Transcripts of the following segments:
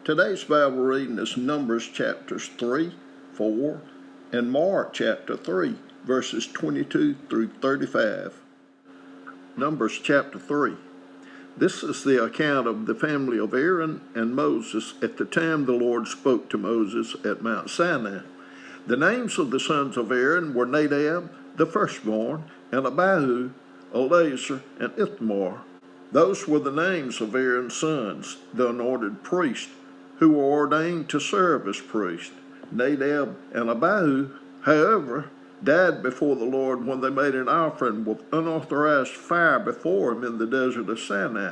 Today's Bible reading is Numbers chapters 3, 4, and Mark chapter 3, verses 22 through 35. Numbers chapter 3. This is the account of the family of Aaron and Moses at the time the Lord spoke to Moses at Mount Sinai. The names of the sons of Aaron were Nadab, the firstborn, and Abihu, Eleazar, and Ithamar. Those were the names of Aaron's sons, the anointed priests, who were ordained to serve as priests. Nadab and Abihu, however, died before the Lord when they made an offering with unauthorized fire before him in the desert of Sinai.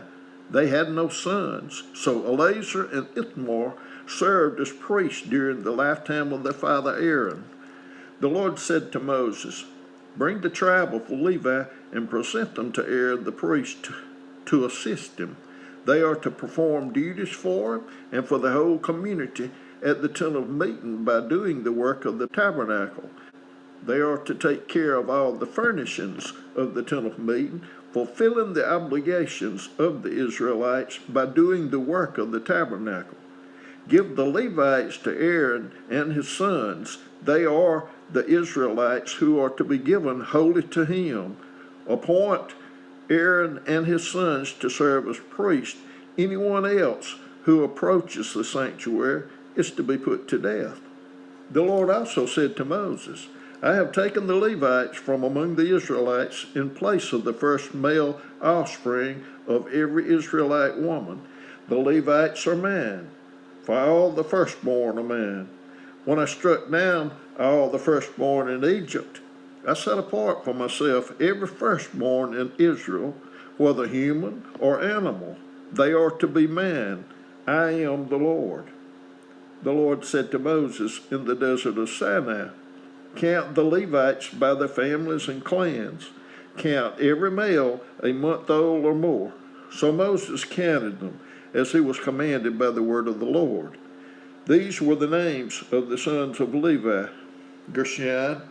They had no sons, so Eleazar and Ithamar served as priests during the lifetime of their father Aaron. The Lord said to Moses, "Bring the tribe of Levi and present them to Aaron the priest to assist him. They are to perform duties for him and for the whole community at the tent of meeting by doing the work of the tabernacle. They are to take care of all the furnishings of the tent of meeting, fulfilling the obligations of the Israelites by doing the work of the tabernacle. Give the Levites to Aaron and his sons. They are the Israelites who are to be given wholly to him. Appoint Aaron and his sons to serve as priests. Anyone else who approaches the sanctuary is to be put to death." The Lord also said to Moses, "I have taken the Levites from among the Israelites in place of the first male offspring of every Israelite woman. The Levites are mine, for all the firstborn are mine. When I struck down all the firstborn in Egypt, I set apart for myself every firstborn in Israel, whether human or animal. They are to be mine. I am the Lord." The Lord said to Moses in the desert of Sinai, "Count the Levites by their families and clans. Count every male a month old or more." So Moses counted them, as he was commanded by the word of the Lord. These were the names of the sons of Levi: Gershon,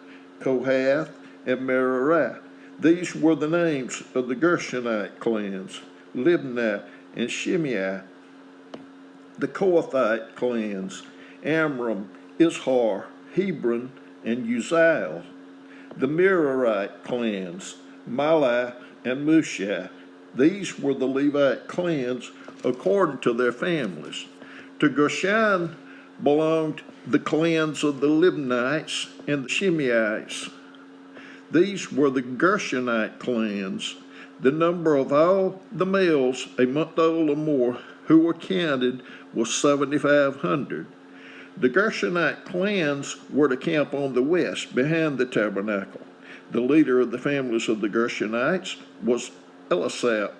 Kohath, and Merari. These were the names of the Gershonite clans: Libni and Shimei. The Kohathite clans: Amram, Izhar, Hebron, and Uzziel. The Merarite clans: Mahli and Mushi. These were the Levite clans according to their families. To Gershon belonged the clans of the Libnites and the Shimeites. These were the Gershonite clans. The number of all the males a month old or more who were counted was 7,500. The Gershonite clans were to camp on the west behind the tabernacle. The leader of the families of the Gershonites was Eliasaph,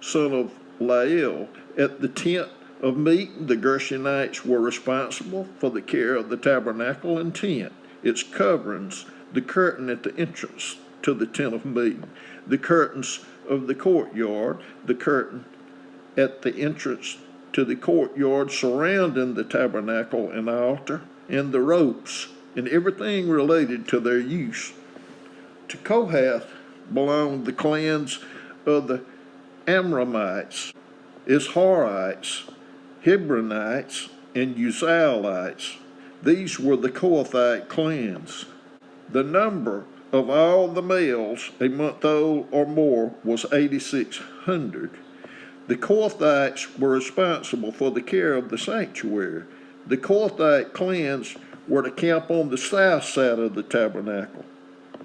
son of Lael. At the tent of meeting, the Gershonites were responsible for the care of the tabernacle and tent, its coverings, the curtain at the entrance to the tent of meeting, the curtains of the courtyard, the curtain at the entrance to the courtyard surrounding the tabernacle and altar, and the ropes, and everything related to their use. To Kohath belonged the clans of the Amramites, Izharites, Hebronites, and Uzzielites. These were the Kohathite clans. The number of all the males a month old or more was 8,600. The Kohathites were responsible for the care of the sanctuary. The Kohathite clans were to camp on the south side of the tabernacle.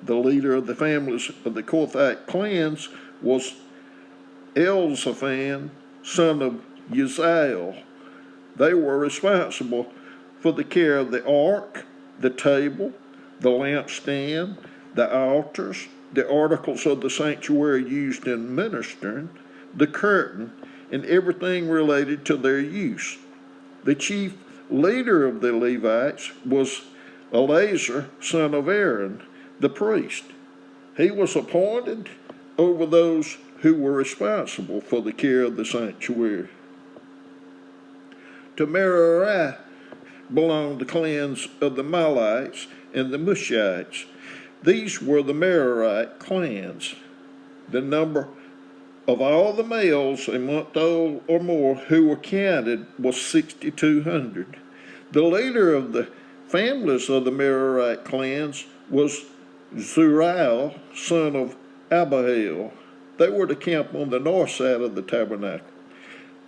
The leader of the families of the Kohathite clans was Elzaphan, son of Uzziel. They were responsible for the care of the ark, the table, the lampstand, the altars, the articles of the sanctuary used in ministering, the curtain, and everything related to their use. The chief leader of the Levites was Eleazar, son of Aaron, the priest. He was appointed over those who were responsible for the care of the sanctuary. To Merari belonged the clans of the Mahlites and the Mushites. These were the Merarite clans. The number of all the males a month old or more who were counted was 6,200. The leader of the families of the Merarite clans was Zuriel, son of Abihail. They were to camp on the north side of the tabernacle.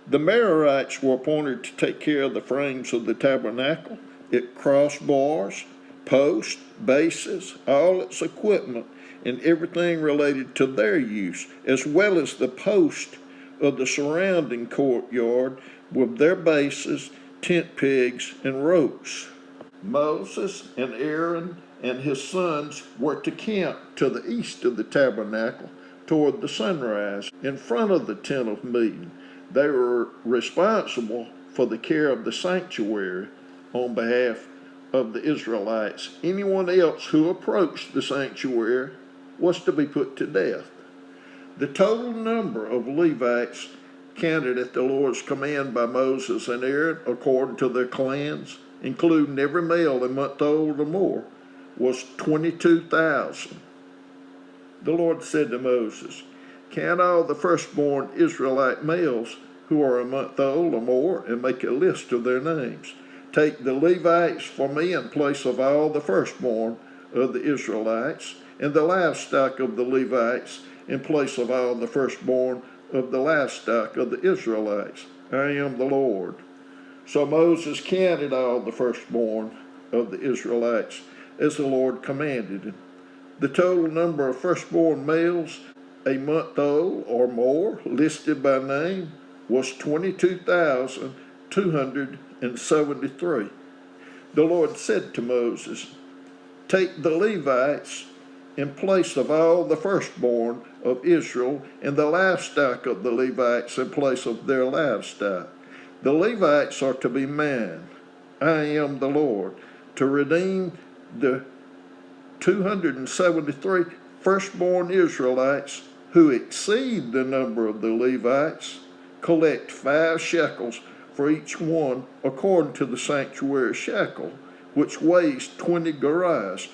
The Merarites were appointed to take care of the frames of the tabernacle, its crossbars, posts, bases, all its equipment, and everything related to their use, as well as the post of the surrounding courtyard with their bases, tent pegs, and ropes. Moses and Aaron and his sons were to camp to the east of the tabernacle toward the sunrise in front of the tent of meeting. They were responsible for the care of the sanctuary on behalf of the Israelites. Anyone else who approached the sanctuary was to be put to death. The total number of Levites counted at the Lord's command by Moses and Aaron, according to their clans, including every male a month old or more, was 22,000. The Lord said to Moses, "Count all the firstborn Israelite males who are a month old or more and make a list of their names. Take the Levites for me in place of all the firstborn of the Israelites, and the livestock of the Levites in place of all the firstborn of the livestock of the Israelites. I am the Lord." So Moses counted all the firstborn of the Israelites as the Lord commanded him. The total number of firstborn males a month old or more listed by name was 22,273. The Lord said to Moses, "Take the Levites in place of all the firstborn of Israel, and the livestock of the Levites in place of their livestock. The Levites are to be mine. I am the Lord, to redeem the 273 firstborn Israelites who exceed the number of the Levites. Collect 5 shekels for each one according to the sanctuary shekel, which weighs 20 gerahs.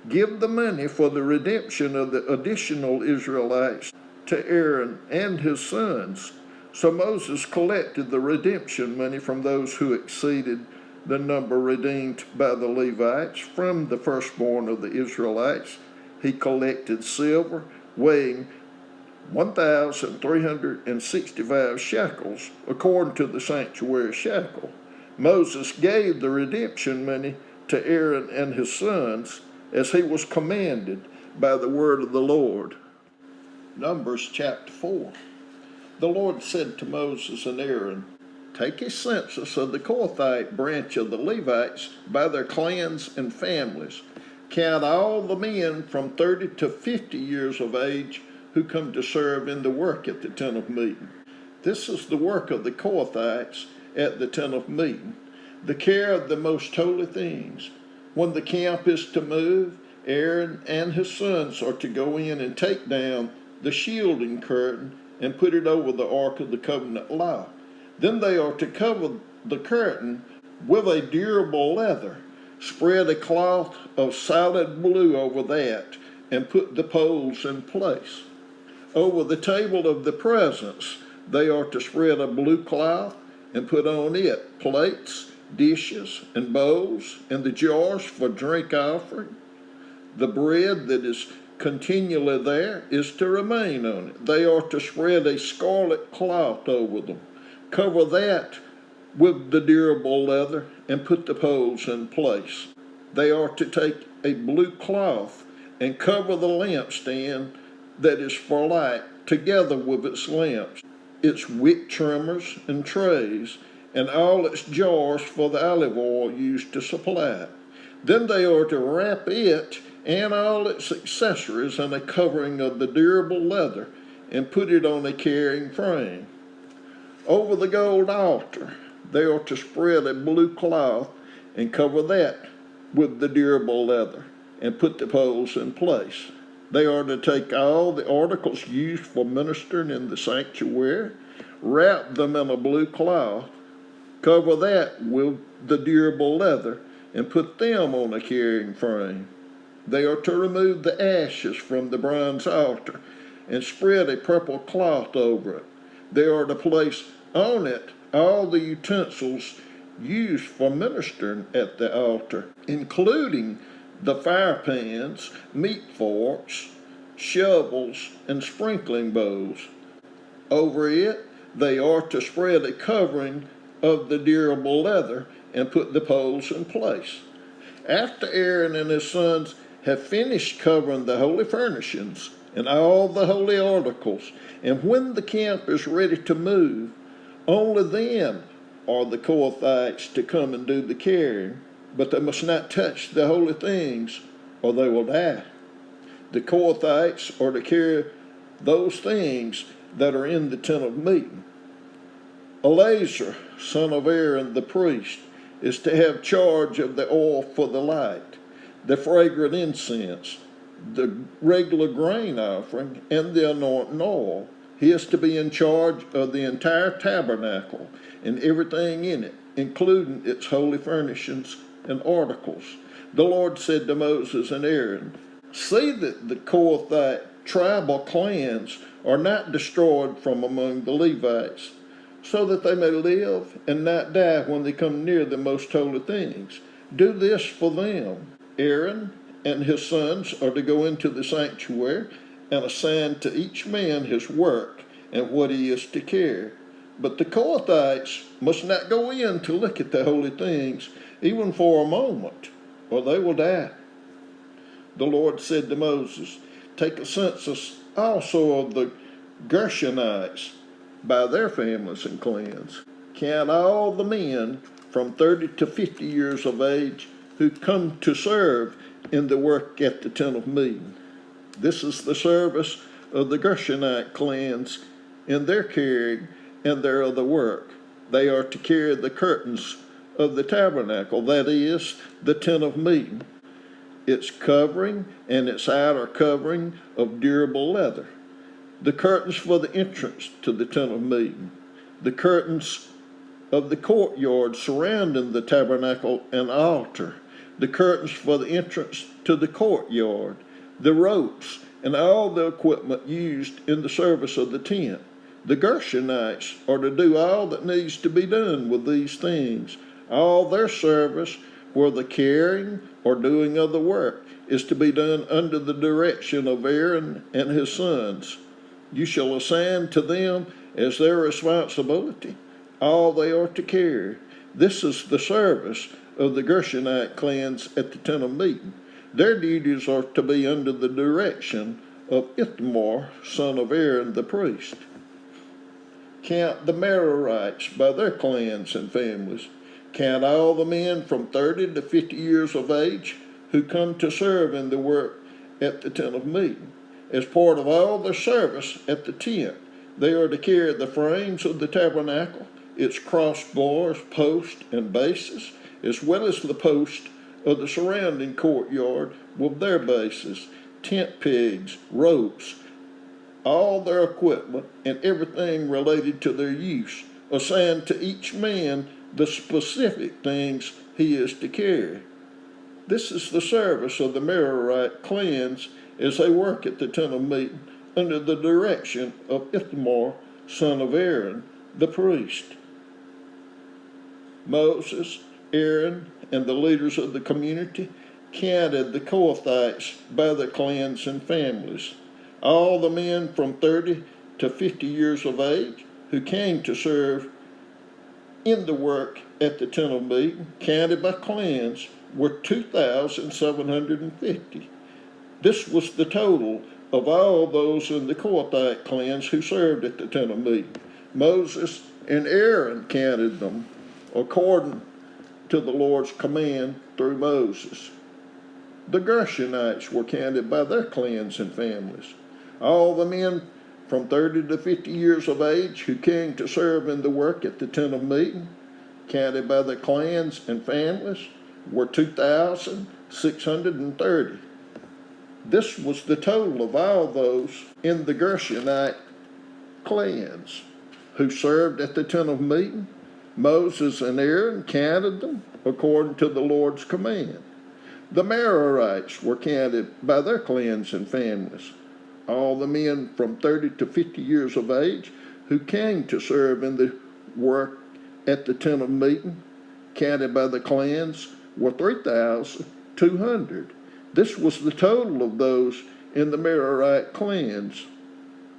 Give the money for the redemption of the additional Israelites to Aaron and his sons." So Moses collected the redemption money from those who exceeded the number redeemed by the Levites from the firstborn of the Israelites. He collected silver weighing 1,365 shekels according to the sanctuary shekel. Moses gave the redemption money to Aaron and his sons as he was commanded by the word of the Lord. Numbers chapter 4. The Lord said to Moses and Aaron, "Take a census of the Kohathite branch of the Levites by their clans and families. Count all the men from 30 to 50 years of age who come to serve in the work at the tent of meeting. This is the work of the Kohathites at the tent of meeting, the care of the most holy things. When the camp is to move, Aaron and his sons are to go in and take down the shielding curtain and put it over the Ark of the Covenant law. Then they are to cover the curtain with a durable leather, spread a cloth of solid blue over that, and put the poles in place. Over the table of the presence, they are to spread a blue cloth and put on it plates, dishes, and bowls, and the jars for drink offering. The bread that is continually there is to remain on it. They are to spread a scarlet cloth over them. Cover that with the durable leather and put the poles in place. They are to take a blue cloth and cover the lampstand that is for light together with its lamps, its wick trimmers and trays, and all its jars for the olive oil used to supply it. Then they are to wrap it and all its accessories in a covering of the durable leather and put it on a carrying frame. Over the gold altar, they are to spread a blue cloth and cover that with the durable leather and put the poles in place. They are to take all the articles used for ministering in the sanctuary, wrap them in a blue cloth, cover that with the durable leather, and put them on a carrying frame. They are to remove the ashes from the bronze altar and spread a purple cloth over it. They are to place on it all the utensils used for ministering at the altar, including the fire pans, meat forks, shovels, and sprinkling bowls. Over it, they are to spread a covering of the durable leather and put the poles in place. After Aaron and his sons have finished covering the holy furnishings and all the holy articles, and when the camp is ready to move, only then are the Kohathites to come and do the carrying, but they must not touch the holy things, or they will die. The Kohathites are to carry those things that are in the tent of meeting. Eleazar, son of Aaron the priest, is to have charge of the oil for the light, the fragrant incense, the regular grain offering, and the anointing oil. He is to be in charge of the entire tabernacle and everything in it, including its holy furnishings and articles. The Lord said to Moses and Aaron, "See that the Kohathite tribal clans are not destroyed from among the Levites, so that they may live and not die when they come near the most holy things. Do this for them. Aaron and his sons are to go into the sanctuary and assign to each man his work and what he is to carry. But the Kohathites must not go in to look at the holy things, even for a moment, or they will die." The Lord said to Moses, "Take a census also of the Gershonites by their families and clans. Count all the men from 30 to 50 years of age who come to serve in the work at the tent of meeting. This is the service of the Gershonite clans in their carrying and their other work. They are to carry the curtains of the tabernacle, that is, the tent of meeting, its covering and its outer covering of durable leather, the curtains for the entrance to the tent of meeting, the curtains of the courtyard surrounding the tabernacle and altar, the curtains for the entrance to the courtyard, the ropes, and all the equipment used in the service of the tent. The Gershonites are to do all that needs to be done with these things. All their service, where the carrying or doing of the work, is to be done under the direction of Aaron and his sons. You shall assign to them as their responsibility all they are to carry. This is the service of the Gershonite clans at the tent of meeting. Their duties are to be under the direction of Ithamar, son of Aaron the priest. Count the Merarites by their clans and families. Count all the men from 30 to 50 years of age who come to serve in the work at the tent of meeting. As part of all their service at the tent, they are to carry the frames of the tabernacle, its crossbars, posts, and bases, as well as the posts of the surrounding courtyard with their bases, tent pegs, ropes, all their equipment, and everything related to their use, assigned to each man the specific things he is to carry. This is the service of the Merarite clans as they work at the tent of meeting under the direction of Ithamar, son of Aaron, the priest. Moses, Aaron, and the leaders of the community counted the Kohathites by their clans and families. All the men from 30 to 50 years of age who came to serve in the work at the tent of meeting, counted by clans, were 2,750. This was the total of all those in the Kohathite clans who served at the tent of meeting. Moses and Aaron counted them according to the Lord's command through Moses. The Gershonites were counted by their clans and families. All the men from 30 to 50 years of age who came to serve in the work at the tent of meeting, counted by their clans and families, were 2,630. This was the total of all those in the Gershonite clans who served at the tent of meeting. Moses and Aaron counted them according to the Lord's command. The Merarites were counted by their clans and families. all the men from 30 to 50 years of age who came to serve in the work at the tent of meeting, counted by the clans, were 3,200. This was the total of those in the Merarite clans.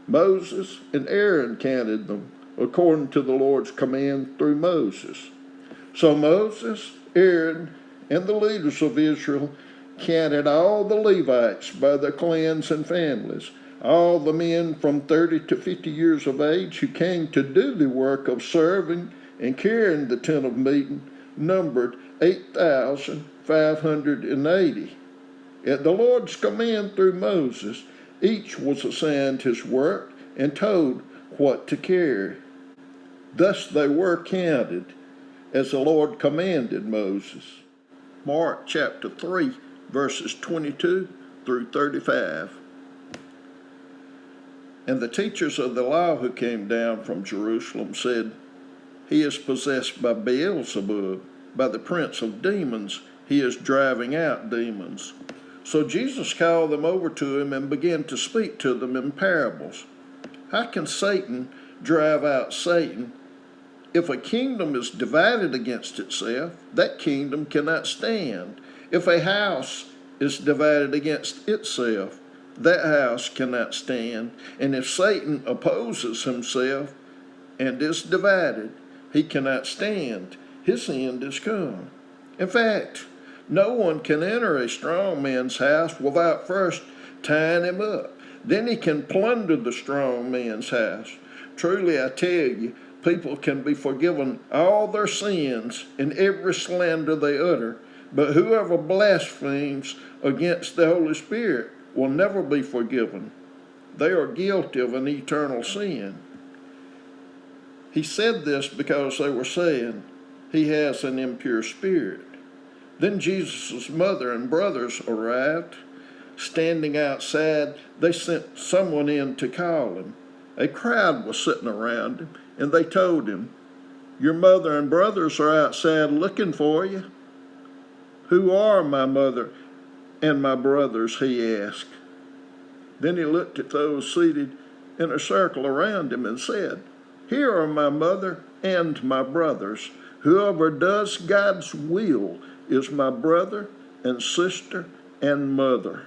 Moses and Aaron counted them according to the Lord's command through Moses. So Moses, Aaron, and the leaders of Israel counted all the Levites by their clans and families, all the men from 30 to 50 years of age who came to do the work of serving and carrying the tent of meeting, numbered 8,580. At the Lord's command through Moses, each was assigned his work and told what to carry. Thus they were counted, as the Lord commanded Moses. Mark chapter 3, verses 22 through 35. And the teachers of the law who came down from Jerusalem said, "He is possessed by Beelzebub, by the prince of demons. He is driving out demons." So Jesus called them over to him and began to speak to them in parables. How can Satan drive out Satan? If a kingdom is divided against itself, that kingdom cannot stand. If a house is divided against itself, that house cannot stand. And if Satan opposes himself and is divided, he cannot stand. His end is come. In fact, no one can enter a strong man's house without first tying him up. Then he can plunder the strong man's house. Truly, I tell you, people can be forgiven all their sins and every slander they utter, but whoever blasphemes against the Holy Spirit will never be forgiven. They are guilty of an eternal sin. He said this because they were saying, "He has an impure spirit." Then Jesus' mother and brothers arrived. Standing outside, they sent someone in to call him. A crowd was sitting around him, and they told him, "Your mother and brothers are outside looking for you." "Who are my mother and my brothers?" he asked. Then he looked at those seated in a circle around him and said, "Here are my mother and my brothers. Whoever does God's will is my brother and sister and mother."